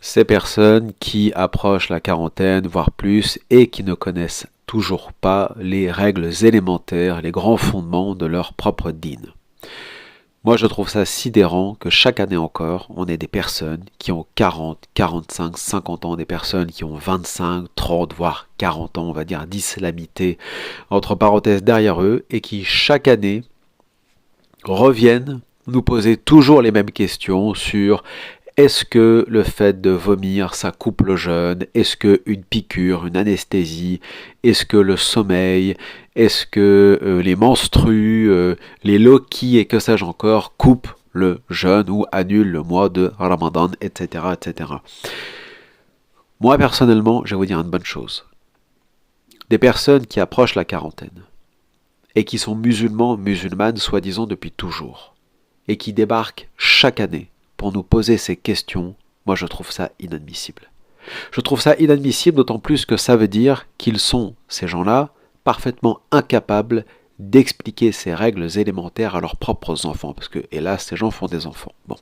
Ces personnes qui approchent la quarantaine, voire plus, et qui ne connaissent toujours pas les règles élémentaires, les grands fondements de leur propre dîn. Moi, je trouve ça sidérant que chaque année encore, on ait des personnes qui ont 40, 45, 50 ans, des personnes qui ont 25, 30, voire 40 ans, on va dire, d'islamité, entre parenthèses derrière eux, et qui chaque année reviennent nous poser toujours les mêmes questions sur est-ce que le fait de vomir, ça coupe le jeûne? Est-ce qu'une piqûre, une anesthésie? Est-ce que le sommeil? Est-ce que les menstrues, les lokis et que sais-je encore coupent le jeûne ou annulent le mois de Ramadan, etc., etc. Moi, personnellement, je vais vous dire une bonne chose. Des personnes qui approchent la quarantaine et qui sont musulmans, musulmanes, soi-disant depuis toujours, et qui débarquent chaque année pour nous poser ces questions, moi je trouve ça inadmissible. Je trouve ça inadmissible d'autant plus que ça veut dire qu'ils sont, ces gens-là, parfaitement incapables d'expliquer ces règles élémentaires à leurs propres enfants, parce que, hélas, ces gens font des enfants. Bon.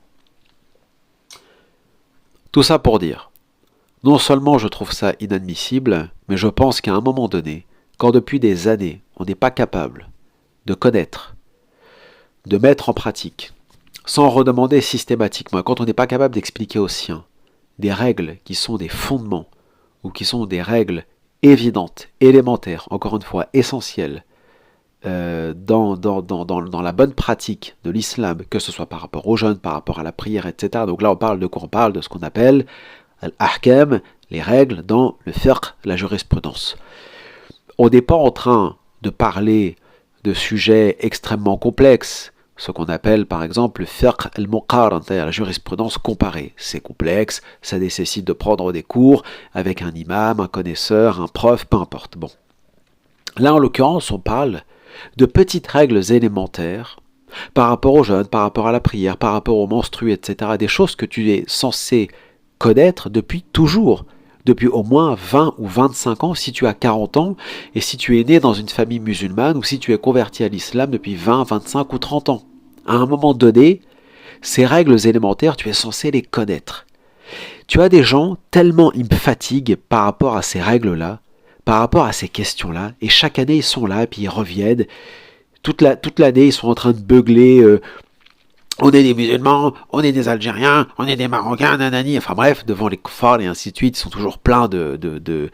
Tout ça pour dire, non seulement je trouve ça inadmissible, mais je pense qu'à un moment donné, quand depuis des années, on n'est pas capable de connaître, de mettre en pratique, sans redemander systématiquement, quand on n'est pas capable d'expliquer aux siens des règles qui sont des fondements, ou qui sont des règles évidentes, élémentaires, encore une fois, essentielles, dans la bonne pratique de l'islam, que ce soit par rapport au jeûne, par rapport à la prière, etc. Donc là, on parle de quoi? On parle de ce qu'on appelle al-ahkam, les règles dans le fiqh, la jurisprudence. On n'est pas en train de parler de sujets extrêmement complexes, ce qu'on appelle par exemple le fiqh al-muqaran, c'est-à-dire la jurisprudence comparée. C'est complexe, ça nécessite de prendre des cours avec un imam, un connaisseur, un prof, peu importe. Bon. Là, en l'occurrence, on parle de petites règles élémentaires par rapport au jeûne, par rapport à la prière, par rapport aux menstrues, etc. Des choses que tu es censé connaître depuis toujours, depuis au moins 20 ou 25 ans, si tu as 40 ans, et si tu es né dans une famille musulmane, ou si tu es converti à l'islam depuis 20, 25 ou 30 ans. À un moment donné, ces règles élémentaires, tu es censé les connaître. Tu as des gens tellement ils me fatiguent par rapport à ces règles-là, par rapport à ces questions-là, et chaque année ils sont là, et puis ils reviennent. Toute l'année, ils sont en train de beugler. On est des musulmans, on est des Algériens, on est des Marocains, nanani. Enfin bref, devant les kuffars et ainsi de suite, ils sont toujours pleins de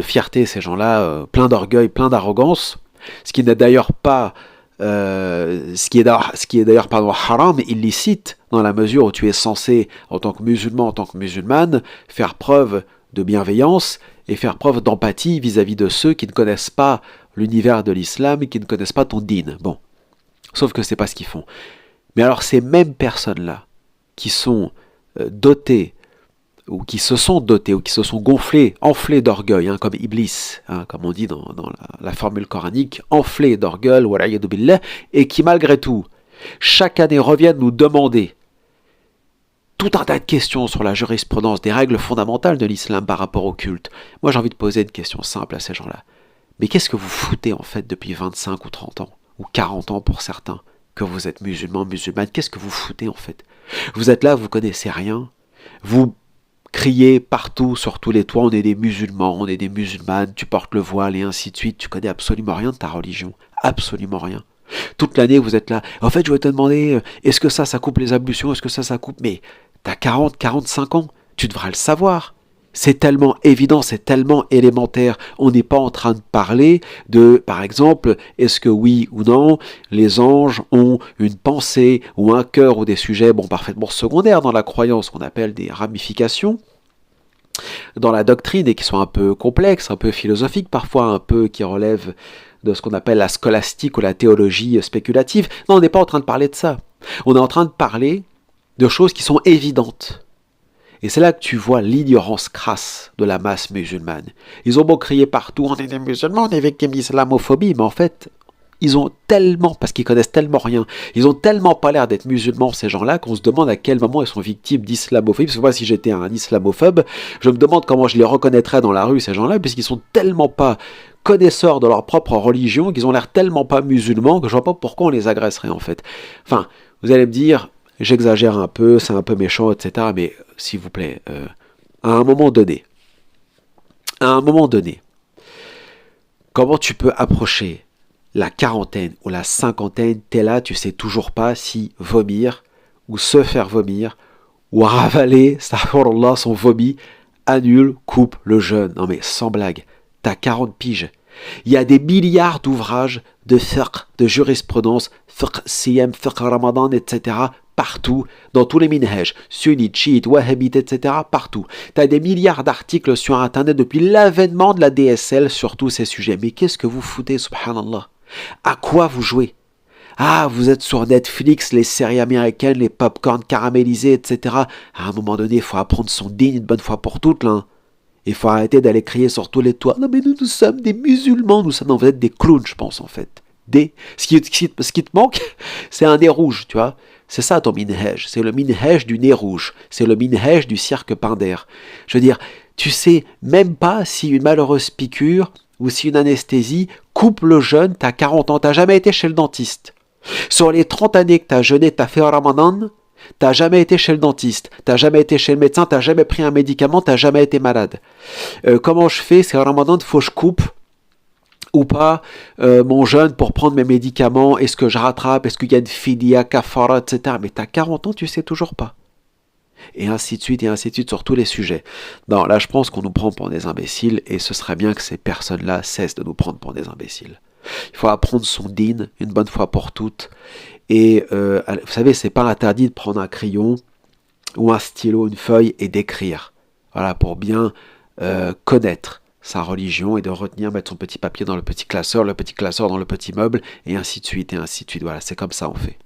fierté, ces gens-là, pleins d'orgueil, pleins d'arrogance. Ce qui n'est d'ailleurs pas, ce qui est d'ailleurs pardon, haram, illicite, dans la mesure où tu es censé, en tant que musulman, en tant que musulmane, faire preuve de bienveillance et faire preuve d'empathie vis-à-vis de ceux qui ne connaissent pas l'univers de l'islam et qui ne connaissent pas ton dîn. Bon, sauf que c'est pas ce qu'ils font. Mais alors ces mêmes personnes-là, qui sont dotées, ou qui se sont dotées, ou qui se sont gonflées, enflées d'orgueil, comme Iblis, comme on dit dans la formule coranique, enflées d'orgueil, wala'iyadu billah, et qui malgré tout, chaque année reviennent nous demander tout un tas de questions sur la jurisprudence, des règles fondamentales de l'islam par rapport au culte. Moi j'ai envie de poser une question simple à ces gens-là. Mais qu'est-ce que vous foutez en fait depuis 25 ou 30 ans, ou 40 ans pour certains, que vous êtes musulman, musulmane, qu'est-ce que vous foutez en fait? Vous êtes là, vous connaissez rien, vous criez partout, sur tous les toits, on est des musulmans, on est des musulmanes, tu portes le voile et ainsi de suite, tu connais absolument rien de ta religion, absolument rien. Toute l'année vous êtes là, en fait je vais te demander, est-ce que ça coupe les ablutions, est-ce que ça coupe, mais t'as 40, 45 ans, tu devras le savoir. C'est tellement évident, c'est tellement élémentaire. On n'est pas en train de parler de, par exemple, est-ce que oui ou non, les anges ont une pensée ou un cœur ou des sujets, parfaitement secondaires dans la croyance, qu'on appelle des ramifications, dans la doctrine et qui sont un peu complexes, un peu philosophiques parfois, un peu qui relèvent de ce qu'on appelle la scolastique ou la théologie spéculative. Non, on n'est pas en train de parler de ça. On est en train de parler de choses qui sont évidentes. Et c'est là que tu vois l'ignorance crasse de la masse musulmane. Ils ont beau crier partout, on est des musulmans, on est victimes d'islamophobie, mais en fait, ils ont tellement, parce qu'ils connaissent tellement rien, ils ont tellement pas l'air d'être musulmans, ces gens-là, qu'on se demande à quel moment ils sont victimes d'islamophobie. Parce que moi, si j'étais un islamophobe, je me demande comment je les reconnaîtrais dans la rue, ces gens-là, puisqu'ils sont tellement pas connaisseurs de leur propre religion, qu'ils ont l'air tellement pas musulmans, que je vois pas pourquoi on les agresserait, en fait. Enfin, vous allez me dire, j'exagère un peu, c'est un peu méchant, etc. Mais s'il vous plaît, à un moment donné, comment tu peux approcher la quarantaine ou la cinquantaine, t'es là, tu sais toujours pas si vomir ou se faire vomir ou ravaler, astaghfirullah, son vomi, annule, coupe le jeûne. Non mais sans blague, t'as 40 piges. Il y a des milliards d'ouvrages de fiqh, de jurisprudence, fiqh siyam, fiqh ramadan, etc. partout, dans tous les minhaj, sunnites, chiites, wahhabites, etc. partout. Tu as des milliards d'articles sur Internet depuis l'avènement de la DSL sur tous ces sujets. Mais qu'est-ce que vous foutez, subhanallah? À quoi vous jouez? Ah, vous êtes sur Netflix, les séries américaines, les pop-corn caramélisés, etc. À un moment donné, il faut apprendre son digne une bonne fois pour toutes, là. Il faut arrêter d'aller crier sur tous les toits. Non, mais nous sommes des musulmans. Non, vous êtes des clowns, je pense, en fait. Ce qui te manque, c'est un nez rouge, tu vois. C'est ça ton minhaj. C'est le minhaj du nez rouge. C'est le minhaj du cirque Pinder. Je veux dire, tu sais même pas si une malheureuse piqûre ou si une anesthésie coupe le jeûne, t'as 40 ans, t'as jamais été chez le dentiste. Sur les 30 années que t'as jeûné, t'as fait Ramadan, t'as jamais été chez le dentiste, t'as jamais été chez le médecin, t'as jamais pris un médicament, t'as jamais été malade. Comment je fais? C'est Ramadan, faut que je coupe ou pas mon jeûne pour prendre mes médicaments, est-ce que je rattrape, est-ce qu'il y a une fidia, kafara, etc. Mais t'as 40 ans, tu sais toujours pas. Et ainsi de suite sur tous les sujets. Non, là je pense qu'on nous prend pour des imbéciles et ce serait bien que ces personnes-là cessent de nous prendre pour des imbéciles. Il faut apprendre son din une bonne fois pour toutes. Et vous savez, c'est pas interdit de prendre un crayon ou un stylo, une feuille et d'écrire. Voilà, pour bien connaître sa religion et de retenir, mettre son petit papier dans le petit classeur dans le petit meuble, et ainsi de suite, et ainsi de suite. Voilà, c'est comme ça on fait.